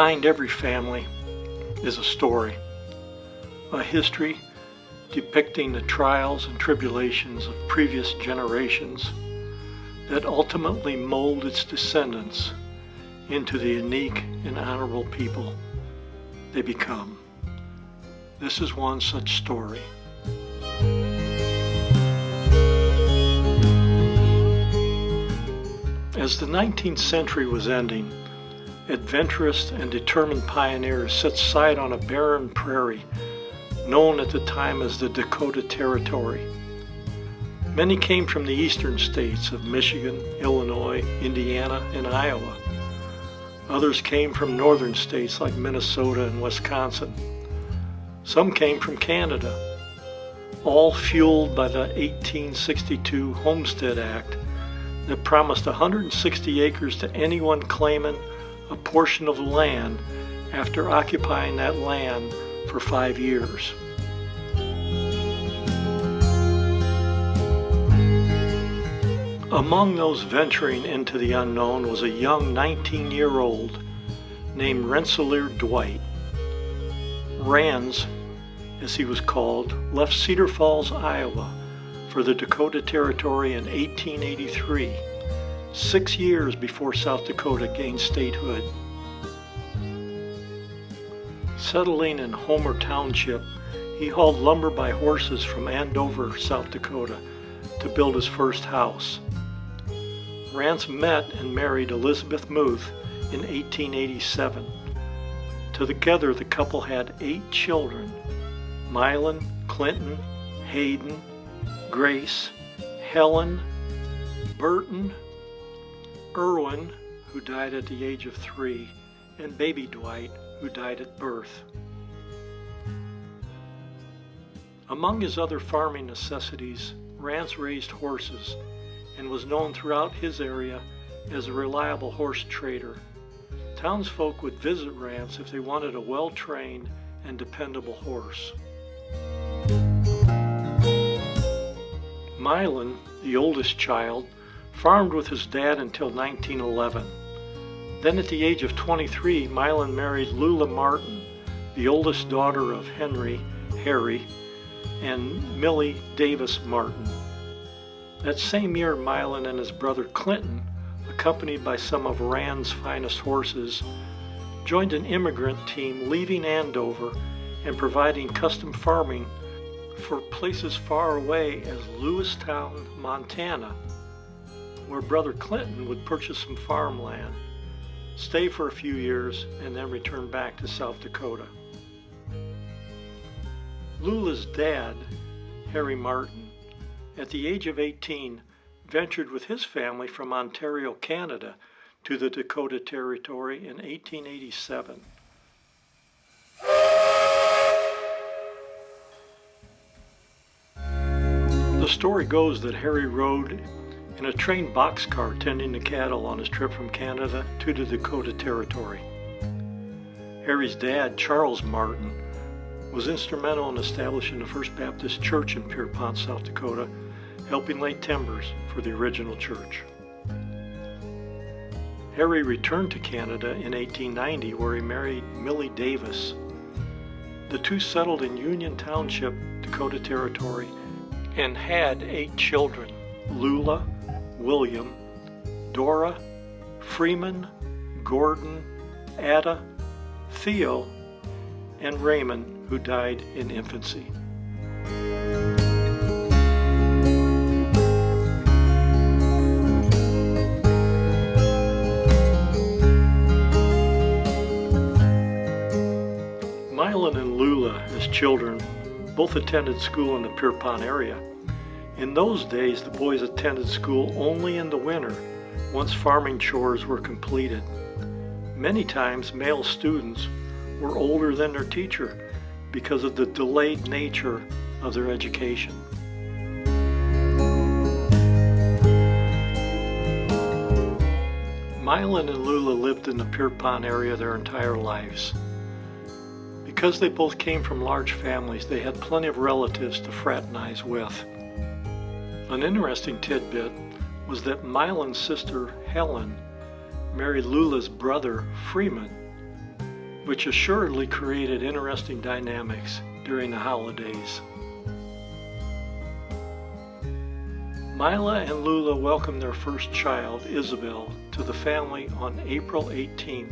Behind every family is a story, a history depicting the trials and tribulations of previous generations that ultimately mold its descendants into the unique and honorable people they become. This is one such story. As the 19th century was ending, adventurous and determined pioneers set sight on a barren prairie known at the time as the Dakota Territory. Many came from the eastern states of Michigan, Illinois, Indiana, and Iowa. Others came from northern states like Minnesota and Wisconsin. Some came from Canada, all fueled by the 1862 Homestead Act that promised 160 acres to anyone claiming a portion of land after occupying that land for 5 years. Among those venturing into the unknown was a young 19-year-old named Rensselaer Dwight. Rans, as he was called, left Cedar Falls, Iowa for the Dakota Territory in 1883, 6 years before South Dakota gained statehood. Settling in Homer Township, he hauled lumber by horses from Andover, South Dakota, to build his first house. Rans met and married Elizabeth Muth in 1887. Together, the couple had 8 children: Mylan, Clinton, Hayden, Grace, Helen, Burton, Irwin, who died at the age of 3, and baby Dwight, who died at birth. Among his other farming necessities, Rans raised horses and was known throughout his area as a reliable horse trader. Townsfolk would visit Rans if they wanted a well-trained and dependable horse. Mylan, the oldest child, farmed with his dad until 1911. Then at the age of 23, Mylan married Lula Martin, the oldest daughter of Harry, and Millie Davis Martin. That same year, Mylan and his brother Clinton, accompanied by some of Rand's finest horses, joined an immigrant team leaving Andover and providing custom farming for places far away as Lewistown, Montana, where brother Clinton would purchase some farmland, stay for a few years, and then return back to South Dakota. Lula's dad, Harry Martin, at the age of 18, ventured with his family from Ontario, Canada, to the Dakota Territory in 1887. The story goes that Harry rode in a train boxcar tending the cattle on his trip from Canada to the Dakota Territory. Harry's dad, Charles Martin, was instrumental in establishing the First Baptist Church in Pierpont, South Dakota, helping lay timbers for the original church. Harry returned to Canada in 1890, where he married Millie Davis. The two settled in Union Township, Dakota Territory, and had 8 children: Lula, William, Dora, Freeman, Gordon, Ada, Theo, and Raymond, who died in infancy. Mylan and Lula, as children, both attended school in the Pierpont area. In those days, the boys attended school only in the winter, once farming chores were completed. Many times, male students were older than their teacher because of the delayed nature of their education. Mylan and Lula lived in the Pierpont area their entire lives. Because they both came from large families, they had plenty of relatives to fraternize with. An interesting tidbit was that Mylan's sister, Helen, married Lula's brother, Freeman, which assuredly created interesting dynamics during the holidays. Mila and Lula welcomed their first child, Isabel, to the family on April 18,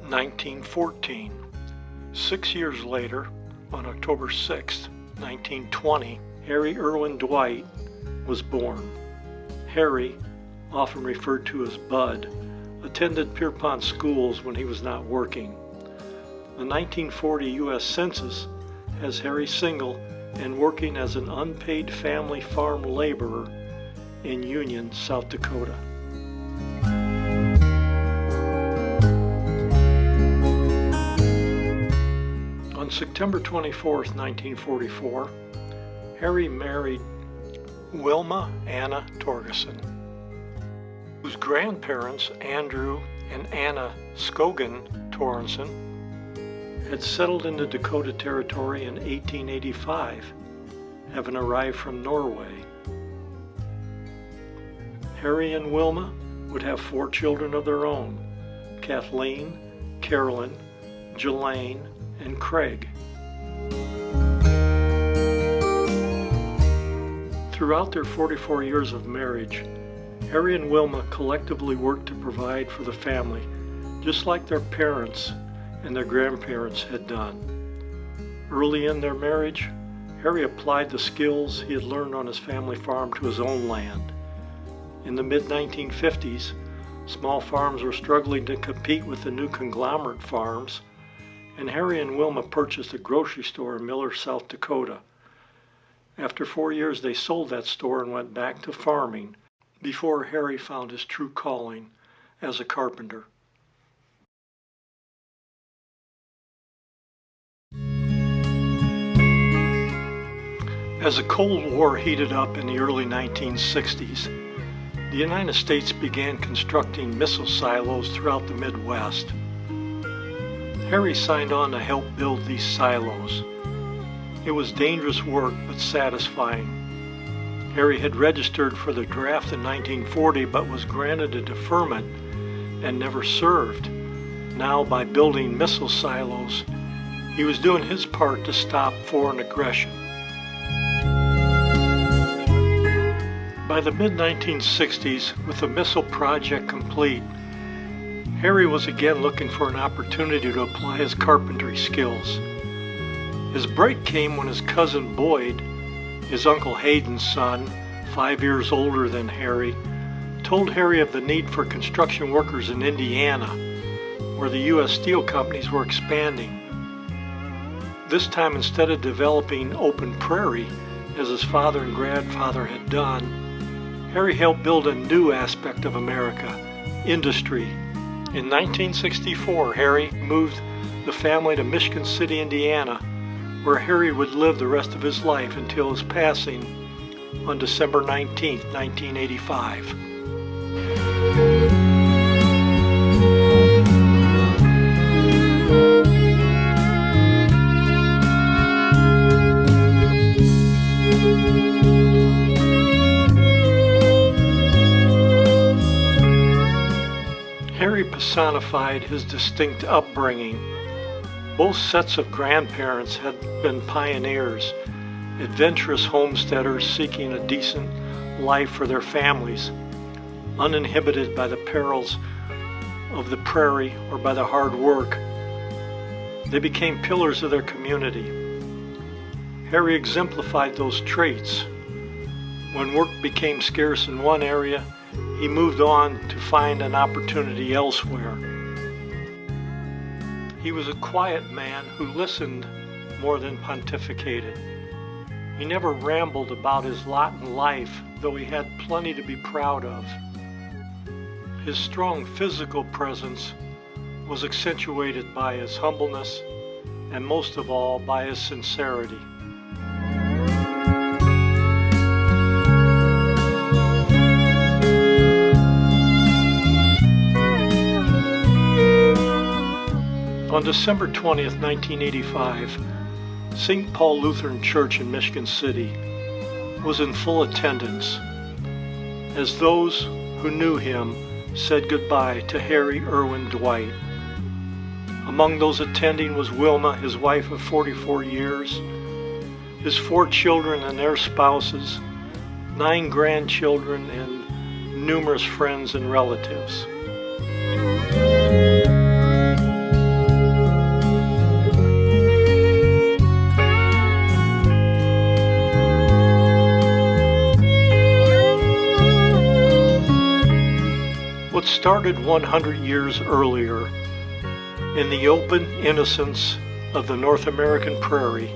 1914. 6 years later, on October 6, 1920, Harry Irwin Dwight was born. Harry, often referred to as Bud, attended Pierpont schools when he was not working. The 1940 U.S. Census has Harry single and working as an unpaid family farm laborer in Union, South Dakota. On September 24, 1944, Harry married Wilma Anna Torgerson, whose grandparents, Andrew and Anna Scogan Torgerson, had settled into Dakota Territory in 1885, having arrived from Norway. Harry and Wilma would have 4 children of their own: Kathleen, Carolyn, Jelaine, and Craig. Throughout their 44 years of marriage, Harry and Wilma collectively worked to provide for the family, just like their parents and their grandparents had done. Early in their marriage, Harry applied the skills he had learned on his family farm to his own land. In the mid-1950s, small farms were struggling to compete with the new conglomerate farms, and Harry and Wilma purchased a grocery store in Miller, South Dakota. After 4 years, they sold that store and went back to farming before Harry found his true calling as a carpenter. As the Cold War heated up in the early 1960s, the United States began constructing missile silos throughout the Midwest. Harry signed on to help build these silos. It was dangerous work, but satisfying. Harry had registered for the draft in 1940, but was granted a deferment and never served. Now, by building missile silos, he was doing his part to stop foreign aggression. By the mid-1960s, with the missile project complete, Harry was again looking for an opportunity to apply his carpentry skills. His break came when his cousin Boyd, his Uncle Hayden's son, 5 years older than Harry, told Harry of the need for construction workers in Indiana, where the U.S. steel companies were expanding. This time, instead of developing open prairie, as his father and grandfather had done, Harry helped build a new aspect of America, industry. In 1964, Harry moved the family to Michigan City, Indiana, where Harry would live the rest of his life until his passing on December 19, 1985. Harry personified his distinct upbringing. Both sets of grandparents had been pioneers, adventurous homesteaders seeking a decent life for their families, uninhibited by the perils of the prairie or by the hard work. They became pillars of their community. Harry exemplified those traits. When work became scarce in one area, he moved on to find an opportunity elsewhere. He was a quiet man who listened more than pontificated. He never rambled about his lot in life, though he had plenty to be proud of. His strong physical presence was accentuated by his humbleness and most of all by his sincerity. On December 20th, 1985, St. Paul Lutheran Church in Michigan City was in full attendance as those who knew him said goodbye to Harry Irwin Dwight, a Among those attending was Wilma, his wife of 44 years, his 4 children and their spouses, 9 grandchildren, and numerous friends and relatives. What started 100 years earlier in the open innocence of the North American prairie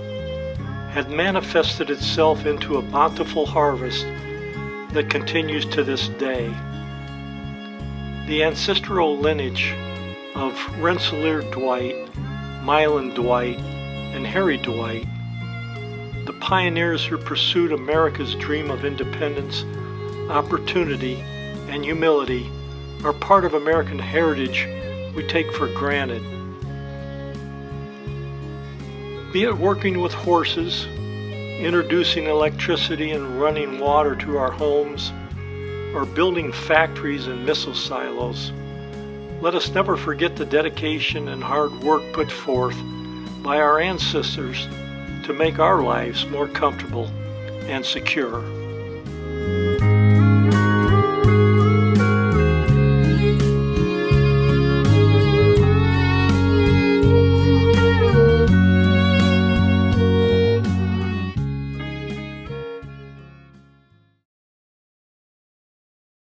had manifested itself into a bountiful harvest that continues to this day. The ancestral lineage of Rensselaer Dwight, Milan Dwight, and Harry Dwight, the pioneers who pursued America's dream of independence, opportunity, and humility, are part of American heritage we take for granted. Be it working with horses, introducing electricity and running water to our homes, or building factories and missile silos, let us never forget the dedication and hard work put forth by our ancestors to make our lives more comfortable and secure.